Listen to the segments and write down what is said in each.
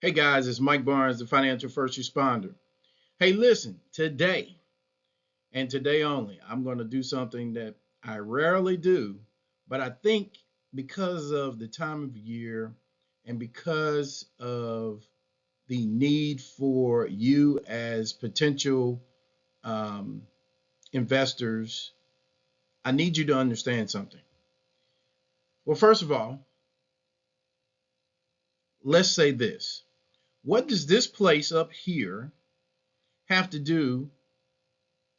Hey guys, it's Mike Barnes, the financial first responder. Hey, listen, today and today only, I'm going to do something that I rarely do, but I think because of the time of year and because of the need for you as potential um, investors, I need you to understand something. Well, first of all, let's say this. What does this place up here have to do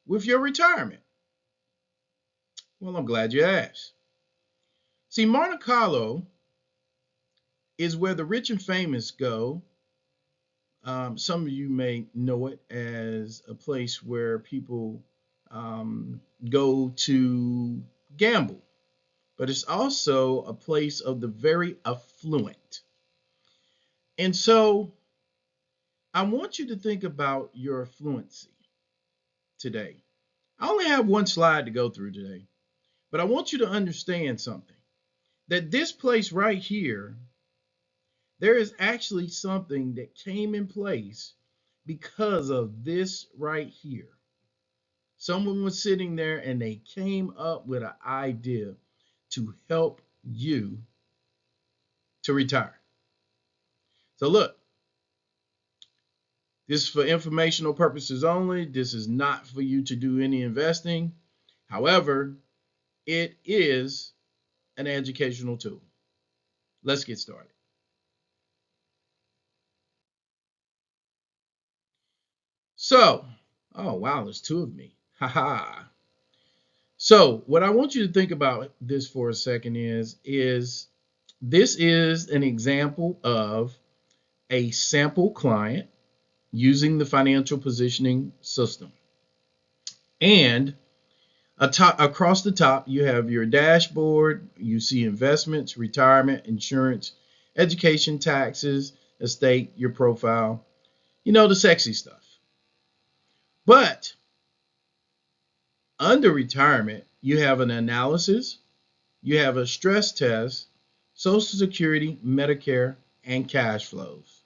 with your retirement? Well, I'm glad you asked. See, Monte Carlo is where the rich and famous go. Some of you may know it as a place where people go to gamble, but it's also a place of the very affluent. And so I want you to think about your affluency today. I only have one slide to go through today, but I want you to understand something that this place right here, there is actually something that came in place because of this right here. Someone was sitting there and they came up with an idea to help you to retire. So look, this is for informational purposes only. This is not for you to do any investing. However, it is an educational tool. Let's get started. So, oh wow, there's two of me. Haha. So what I want you to think about this for a second is this is an example of a sample client using the financial positioning system. And across the top, you have your dashboard. You see investments, retirement, insurance, education, taxes, estate, your profile, the sexy stuff. But under retirement, you have an analysis, you have a stress test, Social Security, Medicare, and cash flows.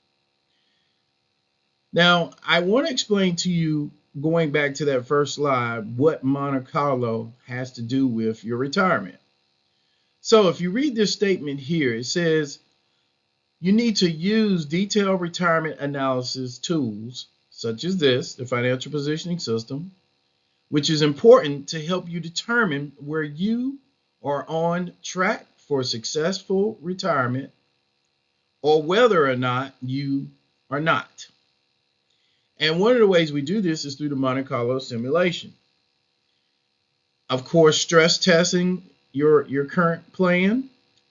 Now, I want to explain to you, going back to that first slide, what Monte Carlo has to do with your retirement. So if you read this statement here, it says you need to use detailed retirement analysis tools such as this, the financial positioning system, which is important to help you determine where you are on track for successful retirement or whether or not you are not. And one of the ways we do this is through the Monte Carlo simulation. Of course, stress testing your current plan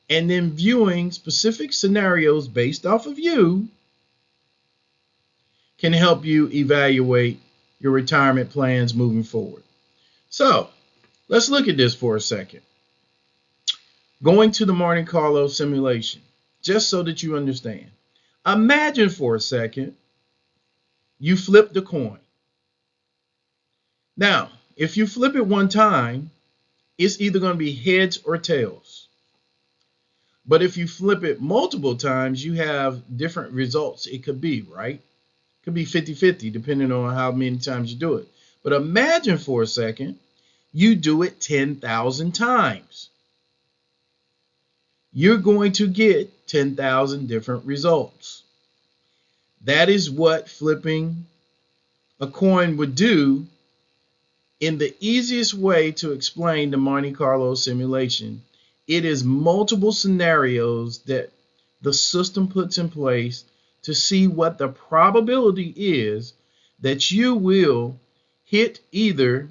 and then viewing specific scenarios based off of you can help you evaluate your retirement plans moving forward. So let's look at this for a second. Going to the Monte Carlo simulation, just so that you understand. Imagine for a second you flip the coin. Now, if you flip it one time, it's either going to be heads or tails. But if you flip it multiple times, you have different results. It could be, right? It could be 50-50, depending on how many times you do it. But imagine for a second, you do it 10,000 times. You're going to get 10,000 different results. That is what flipping a coin would do in the easiest way to explain the Monte Carlo simulation. It is multiple scenarios that the system puts in place to see what the probability is that you will hit either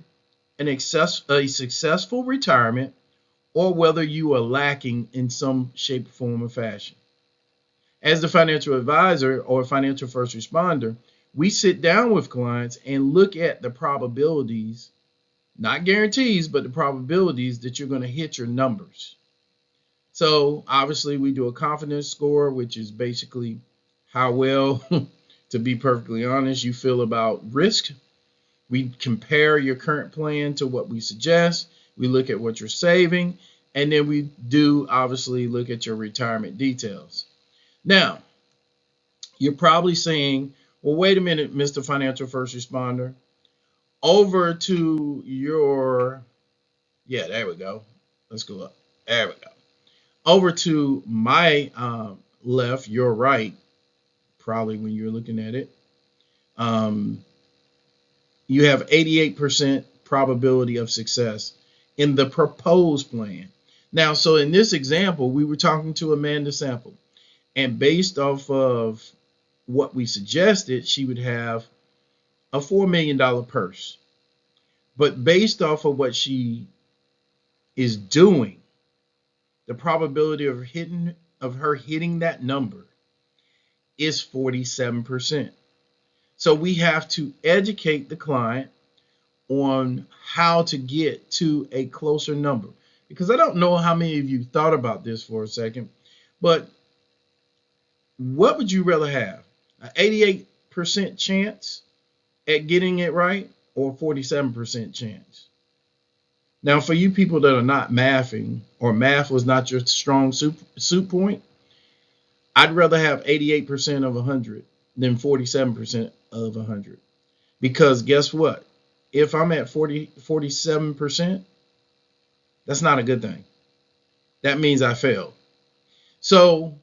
a successful retirement or whether you are lacking in some shape, form, or fashion. As the financial advisor or financial first responder, we sit down with clients and look at the probabilities, not guarantees, but the probabilities that you're going to hit your numbers. So obviously we do a confidence score, which is basically how well, to be perfectly honest, you feel about risk. We compare your current plan to what we suggest. We look at what you're saving, and then we do obviously look at your retirement details. Now, you're probably saying, well, wait a minute, Mr. Financial First Responder, over to your, yeah, there we go. Let's go up. There we go. Over to my left, your right, probably when you're looking at it, you have 88% probability of success in the proposed plan. Now, so in this example, we were talking to Amanda Sample, and based off of what we suggested, she would have a $4 million purse. But based off of what she is doing, the probability of her hitting that number is 47%. So we have to educate the client on how to get to a closer number. Because I don't know how many of you thought about this for a second, but what would you rather have? An 88% chance at getting it right or 47% chance? Now, for you people that are not mathing, or math was not your strong suit point, I'd rather have 88% of 100 than 47% of 100. Because guess what? If I'm at 47%, that's not a good thing. That means I failed. So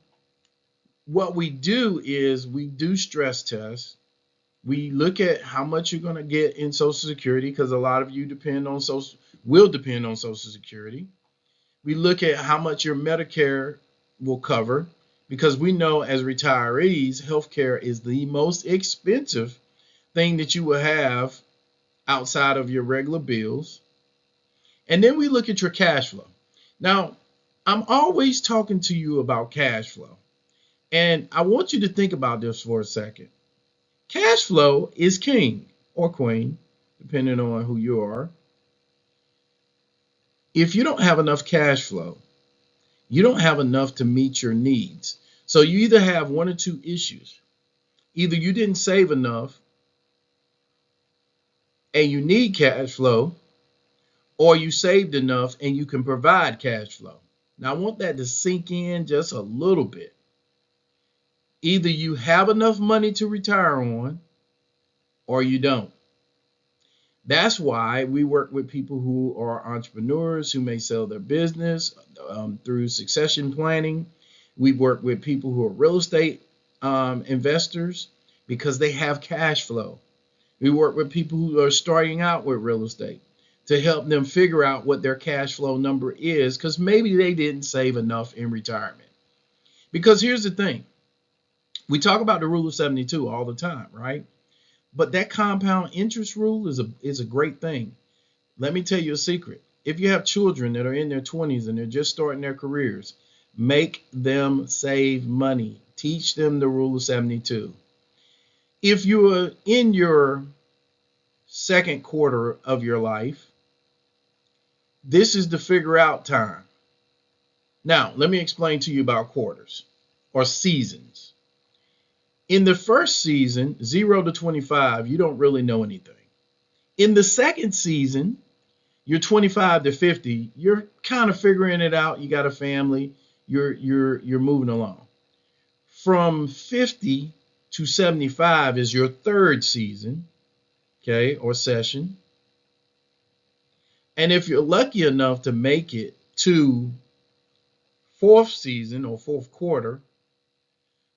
what we do is we do stress tests. We look at how much you're going to get in Social Security, because a lot of you will depend on Social Security. We look at how much your Medicare will cover, because we know as retirees, healthcare is the most expensive thing that you will have outside of your regular bills. And then we look at your cash flow. Now, I'm always talking to you about cash flow, and I want you to think about this for a second. Cash flow is king or queen, depending on who you are. If you don't have enough cash flow, you don't have enough to meet your needs. So you either have one or two issues. Either you didn't save enough and you need cash flow, or you saved enough and you can provide cash flow. Now, I want that to sink in just a little bit. Either you have enough money to retire on, or you don't. That's why we work with people who are entrepreneurs who may sell their business through succession planning. We work with people who are real estate investors because they have cash flow. We work with people who are starting out with real estate to help them figure out what their cash flow number is, because maybe they didn't save enough in retirement. Because here's the thing. We talk about the rule of 72 all the time, right? But that compound interest rule is a great thing. Let me tell you a secret. If you have children that are in their 20s and they're just starting their careers, make them save money. Teach them the rule of 72. If you're in your second quarter of your life, this is the figure out time. Now, let me explain to you about quarters or seasons. In the first season, 0 to 25, you don't really know anything. In the second season, you're 25 to 50, you're kind of figuring it out. You got a family, you're moving along. From 50 to 75 is your third season, okay, or session. And if you're lucky enough to make it to fourth season or fourth quarter,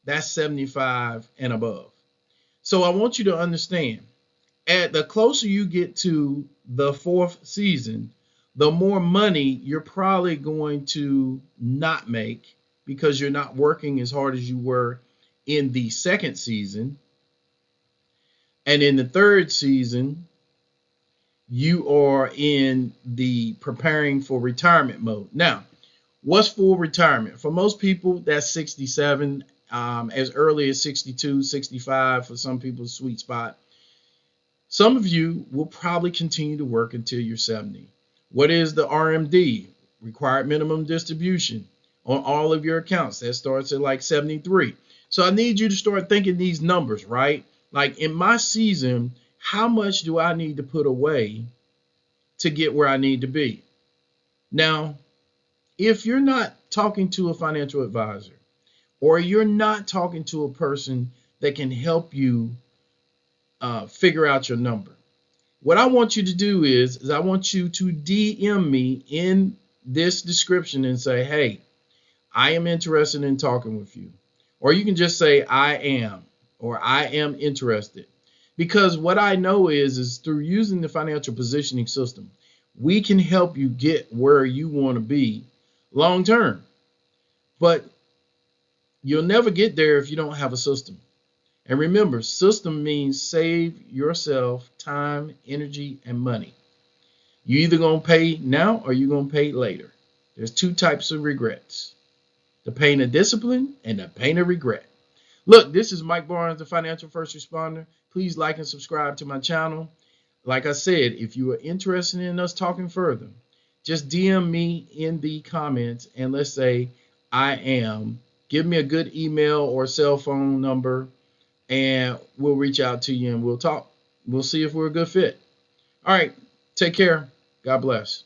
that's 75 and above. So I want you to understand, at the closer you get to the fourth season, the more money you're probably going to not make, because you're not working as hard as you were in the second season. And in the third season, you are in the preparing for retirement mode. Now, what's full retirement? For most people, that's 67, as early as 62, 65 for some people's sweet spot. Some of you will probably continue to work until you're 70. What is the RMD, required minimum distribution, on all of your accounts? That starts at like 73. So I need you to start thinking these numbers, right? Like in my season, how much do I need to put away to get where I need to be? Now, if you're not talking to a financial advisor, or you're not talking to a person that can help you figure out your number. What I want you to do is I want you to DM me in this description and say, hey, I am interested in talking with you. Or you can just say, I am, or I am interested. Because what I know is through using the financial positioning system, we can help you get where you want to be long term. But you'll never get there if you don't have a system. And remember, system means save yourself time, energy, and money. You either going to pay now or you're going to pay later. There's two types of regrets: the pain of discipline and the pain of regret. Look, this is Mike Barnes, the financial first responder. Please like and subscribe to my channel. Like I said, if you are interested in us talking further, just DM me in the comments and let's say I am. Give me a good email or cell phone number and we'll reach out to you and we'll talk. We'll see if we're a good fit. All right. Take care. God bless.